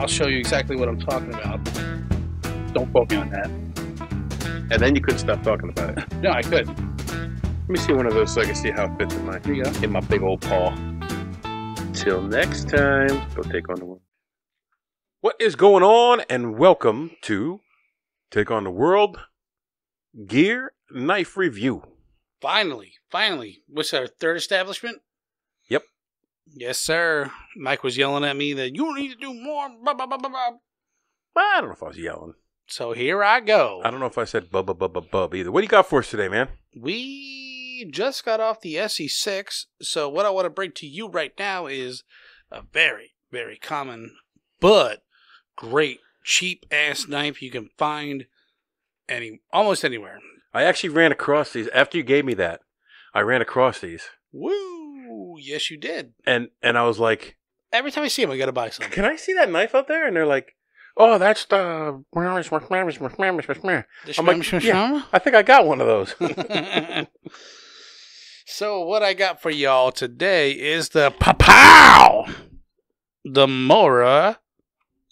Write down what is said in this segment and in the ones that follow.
I'll show you exactly what I'm talking about. Don't quote me on that. And then you couldn't stop talking about it. No, I couldn't. Let me see one of those so I can see how it fits in my big old paw. Till next time, go take on the world. What is going on? And welcome to Take on the World Gear Knife Review. Finally. What's our third establishment? Yep. Yes, sir. Mike was yelling at me that you need to do more. Blah, blah, blah, blah, blah. I don't know if I was yelling. So here I go. I don't know if I said bub either. What do you got for us today, man? We just got off the SE6, so what I want to bring to you right now is a very, very common but great cheap-ass knife you can find almost anywhere. I actually ran across these. After you gave me that, I ran across these. Woo! Yes, you did. And I was like... Every time I see them, I got to buy some. Can I see that knife out there? And they're like... Oh, that's the... I'm like, yeah, I think I got one of those. So what I got for y'all today is the Pow! The Mora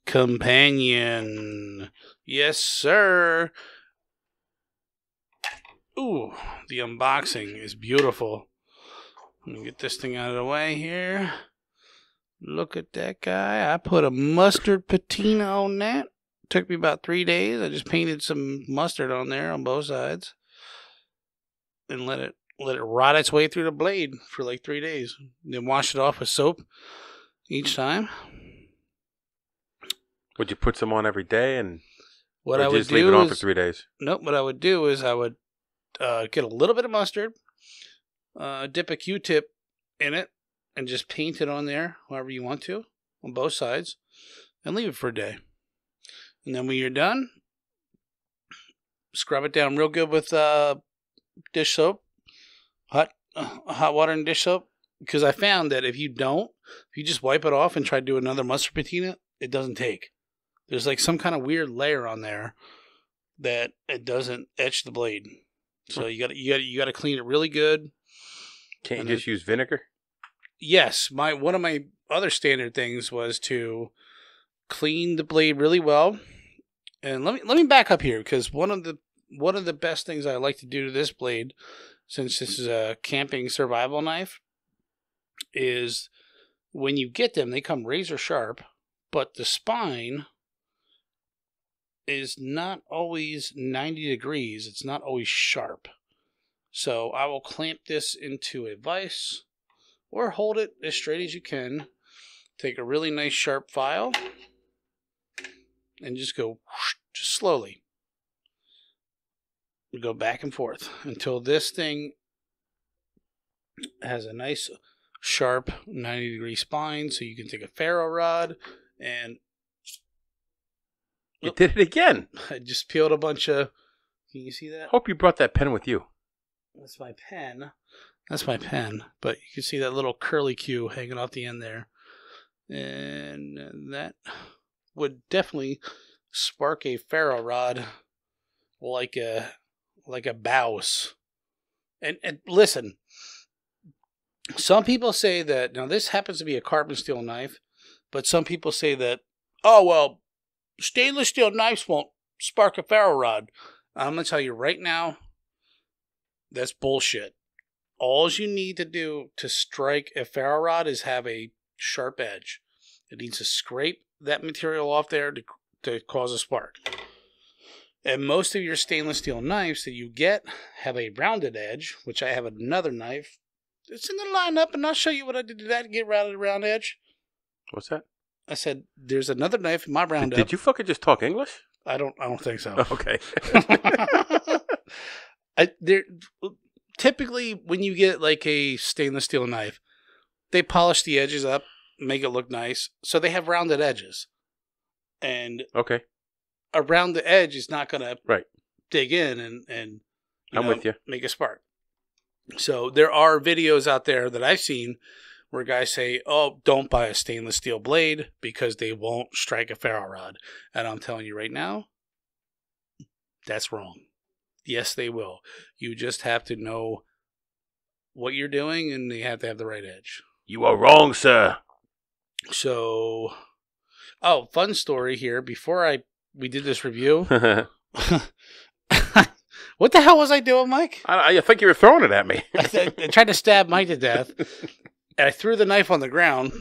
Companion. Yes, sir. Ooh, the unboxing is beautiful. Let me get this thing out of the way here. Look at that guy. I put a mustard patina on that. Took me about 3 days. I just painted some mustard on there on both sides. And let it rot its way through the blade for like 3 days. Then wash it off with soap each time. Would you put some on every day and what I would just leave it on for 3 days? Nope. What I would do is I would get a little bit of mustard, dip a Q-tip in it, and just paint it on there, however you want to, on both sides, and leave it for a day. And then when you're done, scrub it down real good with dish soap, hot water and dish soap. Because I found that if you just wipe it off and try to do another mustard patina, it doesn't take. There's like some kind of weird layer on there that it doesn't etch the blade. So you got to clean it really good. Can't you just use vinegar? Yes, one of my other standard things was to clean the blade really well. And let me back up here, because one of the best things I like to do to this blade, since this is a camping survival knife, is when you get them, they come razor sharp, but the spine is not always 90 degrees. It's not always sharp. So I will clamp this into a vise, or hold it as straight as you can. Take a really nice sharp file and just go just slowly. We go back and forth until this thing has a nice sharp 90-degree spine. So you can take a ferro rod and... You did it again. I just peeled a bunch of... Can you see that? Hope you brought that pen with you. That's my pen. But you can see that little curly Q hanging off the end there. And that would definitely spark a ferro rod like a Baus. And listen, some people say that, now this happens to be a carbon steel knife, but some people say that, oh, well, stainless steel knives won't spark a ferro rod. I'm going to tell you right now, that's bullshit. All you need to do to strike a ferro rod is have a sharp edge. It needs to scrape that material off there to cause a spark. And most of your stainless steel knives that you get have a rounded edge, which I have another knife. It's in the lineup, and I'll show you what I did to that to get round edge. What's that? I said, there's another knife in my roundup. Did you fucking just talk English? I don't think so. Okay. Typically, when you get like a stainless steel knife, they polish the edges up, make it look nice, so they have rounded edges. And okay, a rounded edge is not going to dig in and I'm with you. Make a spark. So there are videos out there that I've seen where guys say, oh, don't buy a stainless steel blade because they won't strike a ferro rod. And I'm telling you right now, that's wrong. Yes, they will. You just have to know what you're doing, and you have to have the right edge. You are wrong, sir. So, Oh, fun story here. Before we did this review, what the hell was I doing, Mike? I think you were throwing it at me. I tried to stab Mike to death, and I threw the knife on the ground.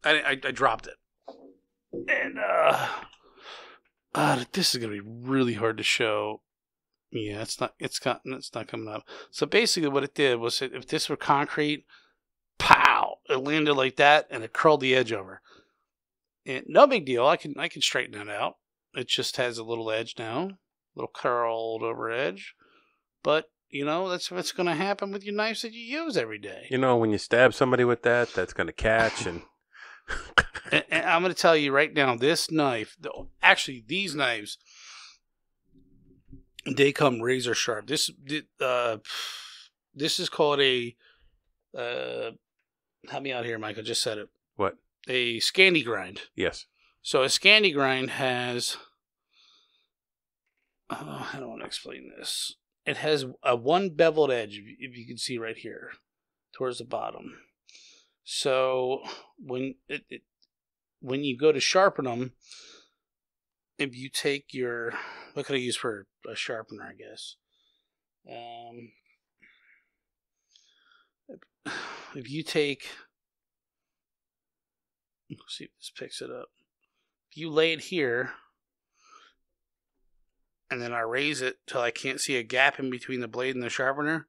I dropped it, and this is gonna be really hard to show. Yeah, it's not coming up. So basically, what it did was, if this were concrete, pow, it landed like that, and it curled the edge over. And no big deal. I can straighten that out. It just has a little edge now, little curled over edge. But that's what's going to happen with your knives that you use every day. When you stab somebody with that, that's going to catch. And I'm going to tell you right now, this knife, actually these knives, they come razor sharp. This is called a help me out here, Mike. I just said it. What? A Scandy Grind. Yes. So a Scandy Grind has, I don't want to explain this. It has a one beveled edge, if you can see right here, towards the bottom. So when you go to sharpen them, if you take your, what could I use for a sharpener, I guess? If you take, let's see if this picks it up. If you lay it here, and then I raise it till I can't see a gap in between the blade and the sharpener,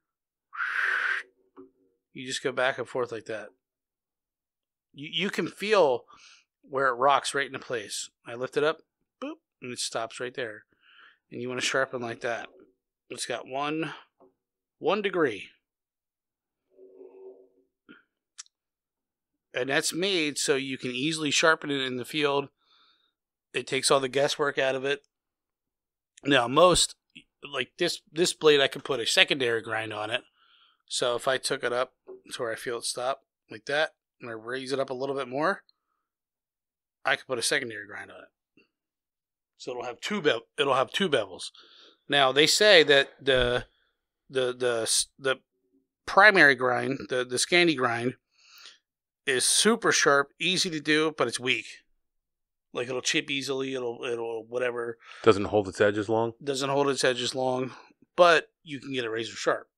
you just go back and forth like that. You can feel where it rocks right into place. I lift it up, boop, and it stops right there. And you want to sharpen like that. It's got one degree. And that's made so you can easily sharpen it in the field. It takes all the guesswork out of it. Now, most, like this blade, I could put a secondary grind on it. So if I took it up to where I feel it stop, like that, and I raise it up a little bit more, I could put a secondary grind on it. So it'll have two bevels. Now, they say that the primary grind, the Scandy Grind, is super sharp, easy to do, but it's weak. Like, it'll chip easily, it'll whatever. Doesn't hold its edges long? Doesn't hold its edges long, but you can get it razor sharp.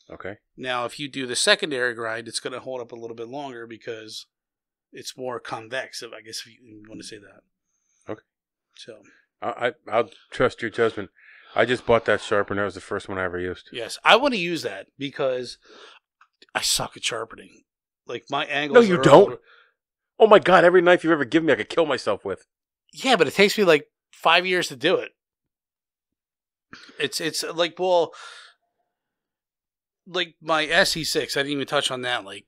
Okay. Now, if you do the secondary grind, it's going to hold up a little bit longer because it's more convex, I guess, if you want to say that. Okay. So I'll trust your judgment. I just bought that sharpener. That was the first one I ever used. Yes, I want to use that because I suck at sharpening. Like, my angles. No, you don't. Oh my God! Every knife you've ever given me, I could kill myself with. Yeah, but it takes me like 5 years to do it. It's like, well, like my SE6. I didn't even touch on that. Like,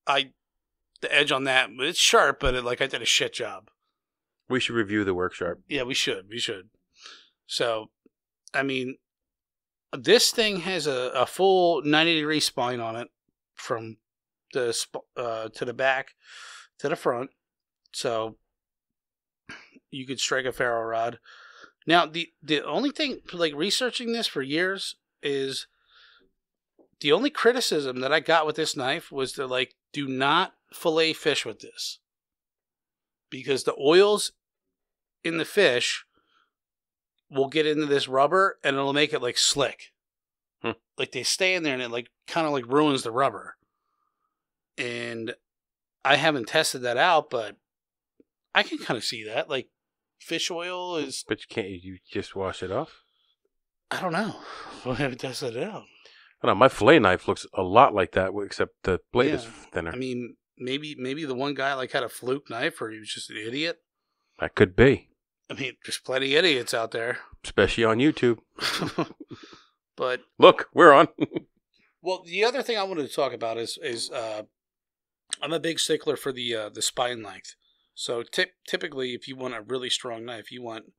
the edge on that, it's sharp, but I did a shit job. We should review the work sharp. Yeah, we should. So, I mean, this thing has a full 90-degree spine on it from the to the back to the front, so you could strike a ferro rod. Now, the only thing, like, researching this for years, is the only criticism that I got with this knife was to, like, do not fillet fish with this, because the oils in the fish will get into this rubber and it'll make it like slick. Like, they stay in there and it like kind of like ruins the rubber. And I haven't tested that out, but I can kind of see that. Like, fish oil is... But you just wash it off? I don't know. I haven't tested it out. I don't know, my fillet knife looks a lot like that, except the blade is thinner. I mean, maybe the one guy like had a fluke knife, or he was just an idiot. That could be. I mean, there's plenty of idiots out there. Especially on YouTube. But... Look, we're on. Well, the other thing I wanted to talk about is I'm a big stickler for the spine length. So typically, if you want a really strong knife, you want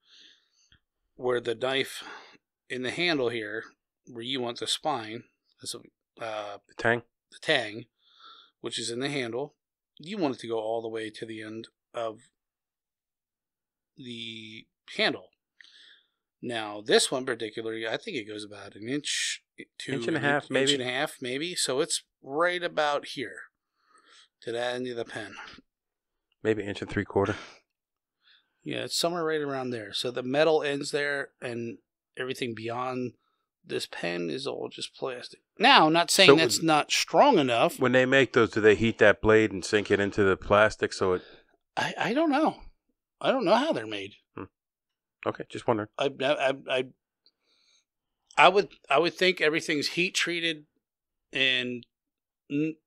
where the knife in the handle here, where you want the spine, the tang, which is in the handle, you want it to go all the way to the end of the handle. Now, this one particularly, I think it goes about an inch to inch and a half, maybe. Inch and a half, maybe. So it's right about here to that end of the pen. Maybe 1 3/4 inches. Yeah, it's somewhere right around there. So the metal ends there, and everything beyond this pen is all just plastic. Now, I'm not saying that's not strong enough. When they make those, do they heat that blade and sink it into the plastic so it... I don't know. I don't know how they're made. Okay, just wondering. I would think everything's heat treated and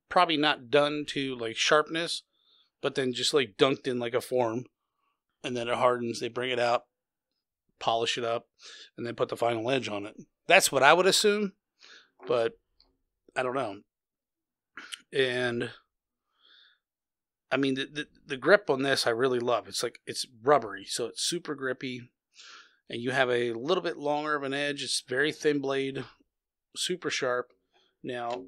probably not done to like sharpness, but then just like dunked in like a form, and then it hardens. They bring it out, polish it up, and then put the final edge on it. That's what I would assume, but I don't know. And I mean, the grip on this I really love. It's rubbery, so it's super grippy, and you have a little bit longer of an edge. It's very thin blade, super sharp. Now,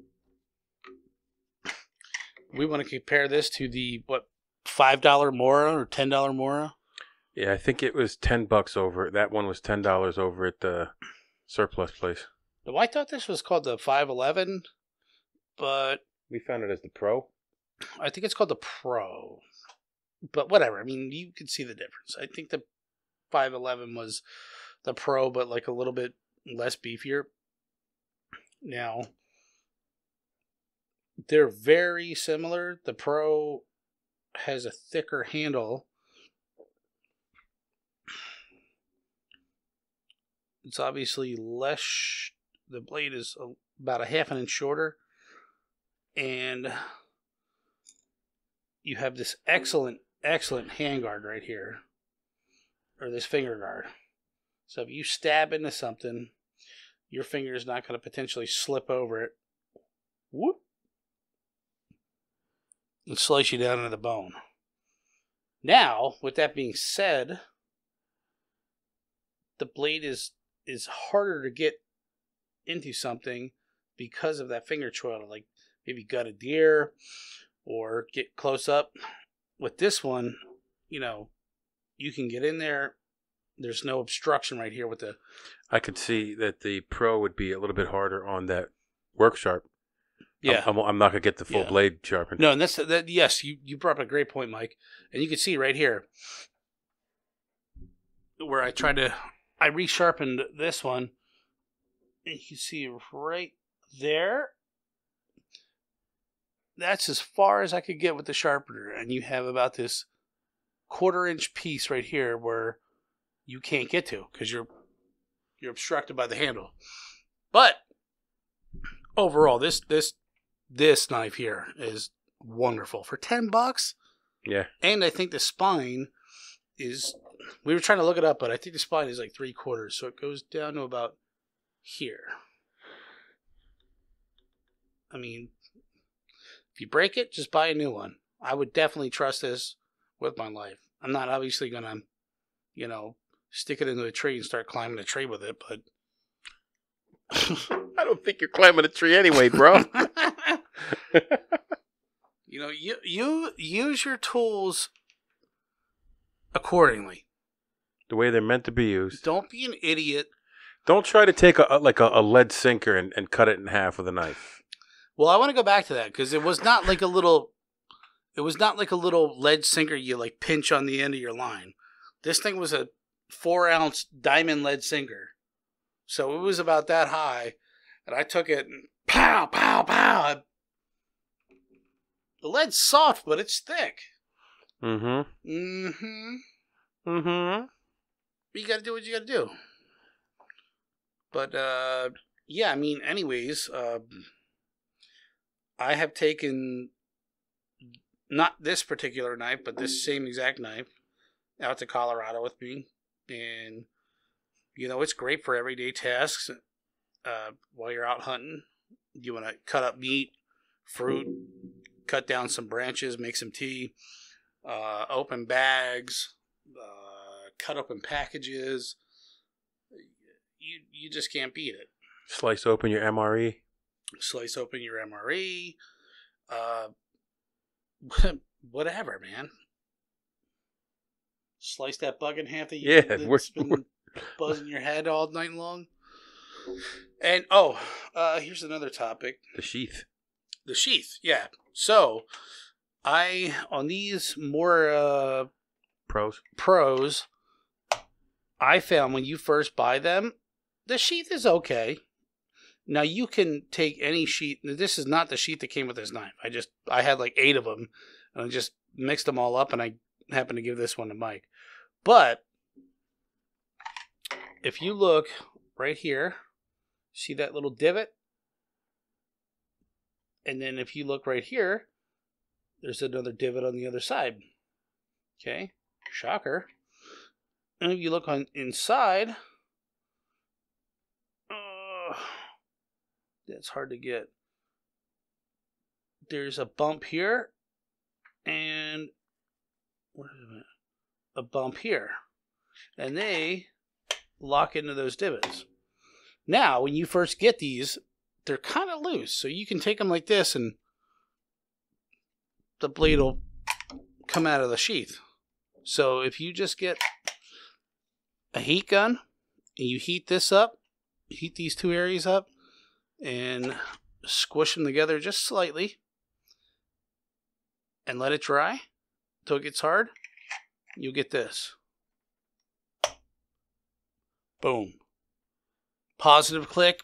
we want to compare this to the $5 Mora or $10 Mora. Yeah, I think it was $10 over. That one was $10 over at the surplus place. Well, I thought this was called the 511, but we found it as the Pro. I think it's called the Pro, but whatever. I mean, you can see the difference. I think the 511 was the Pro, but like a little bit less beefier. Now, they're very similar. The Pro has a thicker handle. It's obviously less. The blade is about a half an inch shorter, and you have this excellent handguard right here, or this finger guard. So if you stab into something, your finger is not going to potentially slip over it. Whoop! And slice you down into the bone. Now, with that being said, the blade is harder to get into something because of that finger choil, like maybe gut a deer or get close up. With this one, you can get in there. There's no obstruction right here with the... I could see that the Pro would be a little bit harder on that work sharp. Yeah. I'm not going to get the full blade sharpened. No, and yes, you brought up a great point, Mike. And you can see right here where I resharpened this one. And you can see right there. That's as far as I could get with the sharpener. And you have about this 1/4 inch piece right here where you can't get to because you're obstructed by the handle. But overall, this knife here is wonderful for $10. Yeah. And I think the spine is, we were trying to look it up, but I think the spine is like 3/4, so it goes down to about here. I mean, if you break it, just buy a new one. I would definitely trust this with my life. I'm not obviously going to, stick it into a tree and start climbing a tree with it, but... I don't think you're climbing a tree anyway, bro. You use your tools accordingly. The way they're meant to be used. Don't be an idiot. Don't try to take a lead sinker and cut it in half with a knife. Well, I want to go back to that because it was not like a little lead sinker you like pinch on the end of your line. This thing was a 4-ounce diamond lead sinker. So it was about that high, and I took it and pow, pow, pow. The lead's soft, but it's thick. Mm-hmm. Mm-hmm. Mm-hmm. You gotta do what you gotta do. But, yeah, I mean, anyways, I have taken, not this particular knife, but this same exact knife out to Colorado with me. And, it's great for everyday tasks while you're out hunting. You want to cut up meat, fruit, cut down some branches, make some tea, open bags, cut open packages. You just can't beat it. Slice open your MRE. Slice open your MRE. Whatever, man. Slice that bug in half that's been buzzing your head all night long. And, here's another topic. The sheath. The sheath, yeah. So, on these Mora Pros. I found when you first buy them, the sheath is okay. Now you can take any sheath. This is not the sheath that came with this knife. I had like 8 of them, and I just mixed them all up, and I happened to give this one to Mike. But if you look right here, see that little divot? And then if you look right here, there's another divot on the other side. Okay, shocker. And if you look on inside, it's hard to get. There's a bump here, and a bump here, and they lock into those divots. Now, when you first get these, they're kind of loose, so you can take them like this, and the blade will come out of the sheath. So if you just get a heat gun and you heat this up, heat these 2 areas up, and squish them together just slightly, and let it dry until it gets hard, you'll get this. Boom. Positive click.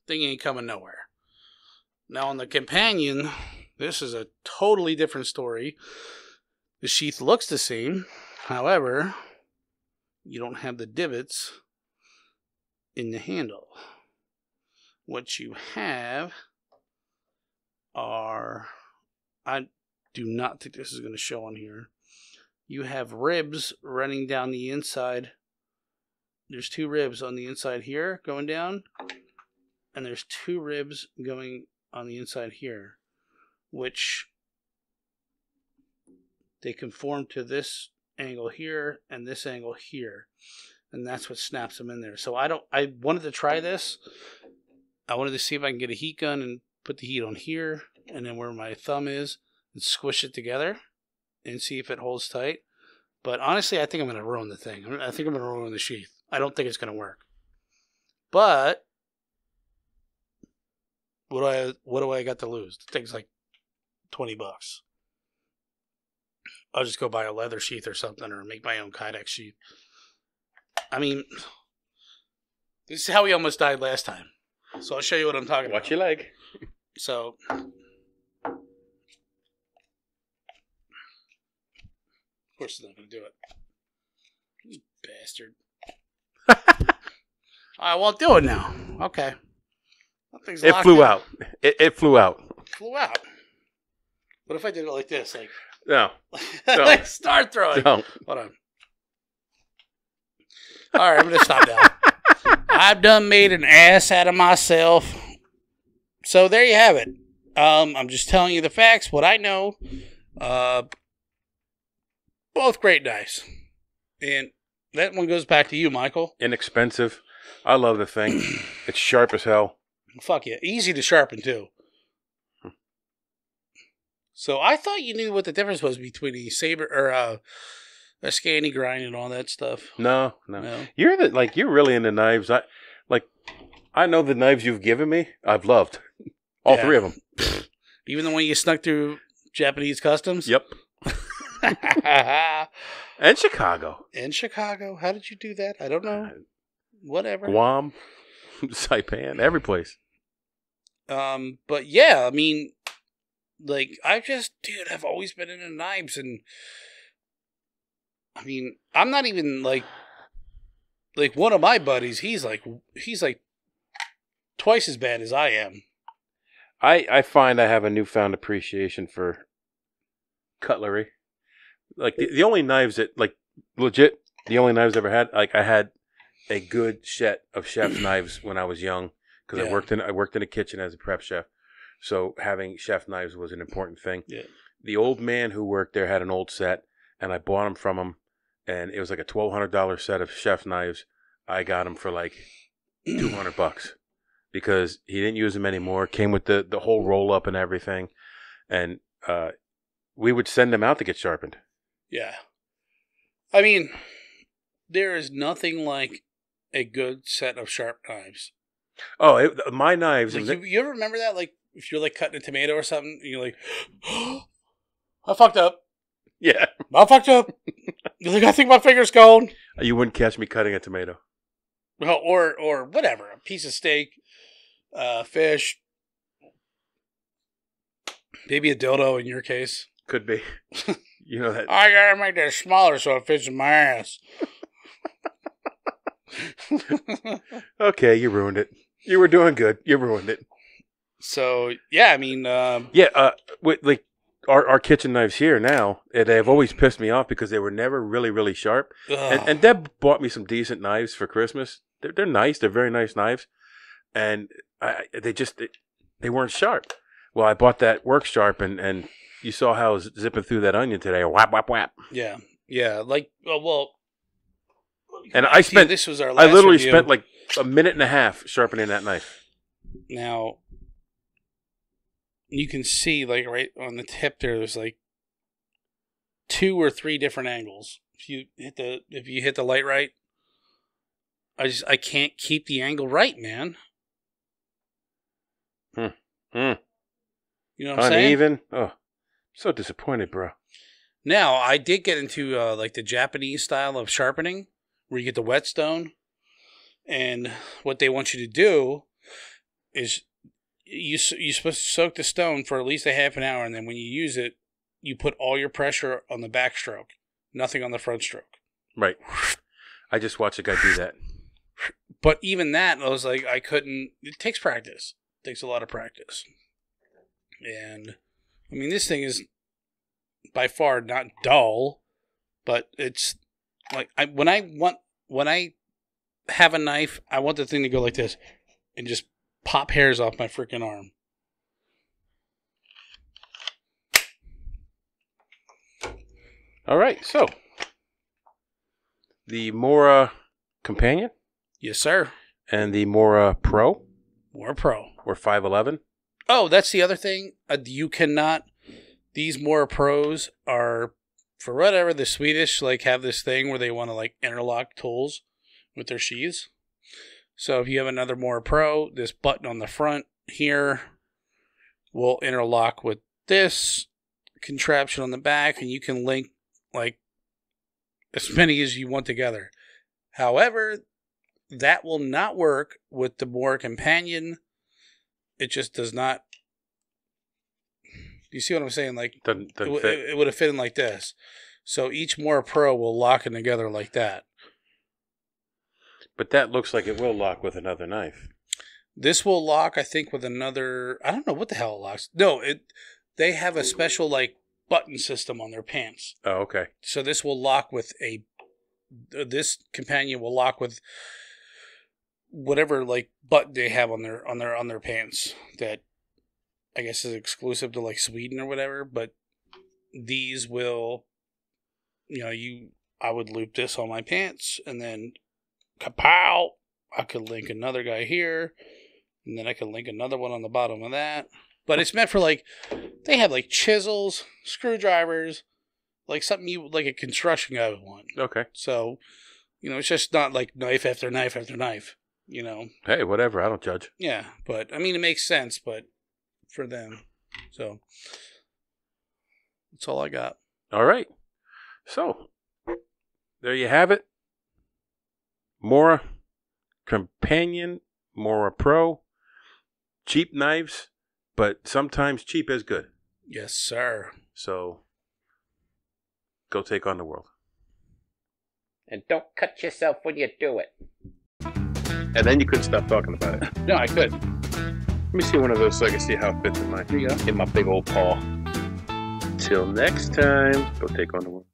Thing ain't coming nowhere. Now on the Companion, this is a totally different story. The sheath looks the same. However, you don't have the divots in the handle. What you have are, I do not think this is going to show on here. You have ribs running down the inside. There's 2 ribs on the inside here going down, and there's 2 ribs going on the inside here, which they conform to this angle here and this angle here, and that's what snaps them in there. So I wanted to try this. I wanted to see if I can get a heat gun and put the heat on here and then where my thumb is and squish it together and see if it holds tight. But honestly, I think I'm going to ruin the thing. I think I'm going to ruin the sheath. I don't think it's going to work. But what do I got to lose? The thing's like $20. I'll just go buy a leather sheath or something, or make my own Kydex sheath. I mean, this is how we almost died last time. So I'll show you what I'm talking about. Watch your leg. So, of course he's not going to do it. You bastard. I won't do it now. Okay. It flew out. It flew out. Flew out. What if I did it like this? Like, no. like start throwing. Don't. Hold on. All right, I'm going to stop now. I've done made an ass out of myself. So there you have it. I'm just telling you the facts, what I know. Both great knives. And that one goes back to you, Michael. Inexpensive. I love the thing. It's sharp as hell. Fuck yeah. Easy to sharpen, too. So I thought you knew what the difference was between a saber or a Scandy Grind and all that stuff. No. You're really into knives. I know the knives you've given me. I've loved all 3 of them. Even the one you snuck through Japanese customs. Yep. And Chicago. In Chicago, how did you do that? I don't know. Whatever. Guam, Saipan, every place. But yeah, I mean, like I've always been into knives, and I mean, I'm not even like one of my buddies. He's like twice as bad as I am. I find I have a newfound appreciation for cutlery. Like the only knives that legit, the only knives I ever had. Like I had a good set of chef's knives when I was young because I worked in a kitchen as a prep chef. So having chef knives was an important thing. Yeah. The old man who worked there had an old set, and I bought them from him, and it was like a $1,200 set of chef knives. I got them for like $200 because he didn't use them anymore. Came with the whole roll up and everything, and we would send them out to get sharpened. Yeah, I mean, there is nothing like a good set of sharp knives. Oh, my knives. Like, you ever remember that? Like, if you're like cutting a tomato or something, and you're like, I fucked up. Yeah. I fucked up. You think I think my finger's gone? You wouldn't catch me cutting a tomato. Well, or whatever. A piece of steak, fish, maybe a dildo in your case. Could be. You know that. I gotta make that smaller so it fits in my ass. Okay, you ruined it. You were doing good. You ruined it. So yeah, I mean, with like our kitchen knives here now, they've always pissed me off because they were never really sharp. And Deb bought me some decent knives for Christmas. They're nice. They're very nice knives, and they weren't sharp. Well, I bought that work sharp, and you saw how I was zipping through that onion today. Whap whap whap. Yeah. Like well. And I literally spent like a minute and a half sharpening that knife. Now, you can see like right on the tip there's like 2 or 3 different angles. If you hit the light right, I can't keep the angle right, man. You know what I'm saying? Uneven. Oh, so disappointed, bro. Now, I did get into like the Japanese style of sharpening, where you get the whetstone, and what they want you to do is you're supposed to soak the stone for at least a half an hour, and then when you use it, you put all your pressure on the backstroke, nothing on the front stroke. Right. I just watched a guy do that. But even that, I was like, I couldn't. It takes practice. It takes a lot of practice. And I mean, this thing is by far not dull, but it's like when I have a knife, I want the thing to go like this and just pop hairs off my freaking arm. All right, so the Mora Companion, yes, sir, and the Mora Pro, Mora Pro, or 511. Oh, that's the other thing. You cannot. These Mora Pros are, for whatever, the Swedish like have this thing where they want to like interlock tools with their sheaths. So if you have another Mora Pro, this button on the front here will interlock with this contraption on the back, and you can link like as many as you want together. However, that will not work with the Mora Companion. It just does not. Do you see what I'm saying? Like it would have fit in like this. So each Mora Pro will lock in together like that. But that looks like it will lock with another knife. This will lock, I think, with another. I don't know what the hell it locks. No, they have a special like button system on their pants. Oh, okay. So this will lock with this Companion will lock with whatever like button they have on their pants that I guess is exclusive to like Sweden or whatever. But these will, I would loop this on my pants and then kapow, I could link another guy here, and then I could link another one on the bottom of that. But it's meant for like, they have like chisels, screwdrivers, like something like a construction guy would want. Okay. So, it's just not like knife after knife after knife, Hey, whatever. I don't judge. Yeah, but I mean, it makes sense, but for them. So, that's all I got. All right. So, there you have it. Mora Companion, Mora Pro. Cheap knives, but sometimes cheap is good. Yes, sir. So, go take on the world. And don't cut yourself when you do it. And then you couldn't stop talking about it. No, I could. Let me see one of those so I can see how it fits in my big old paw. Till next time, go take on the world.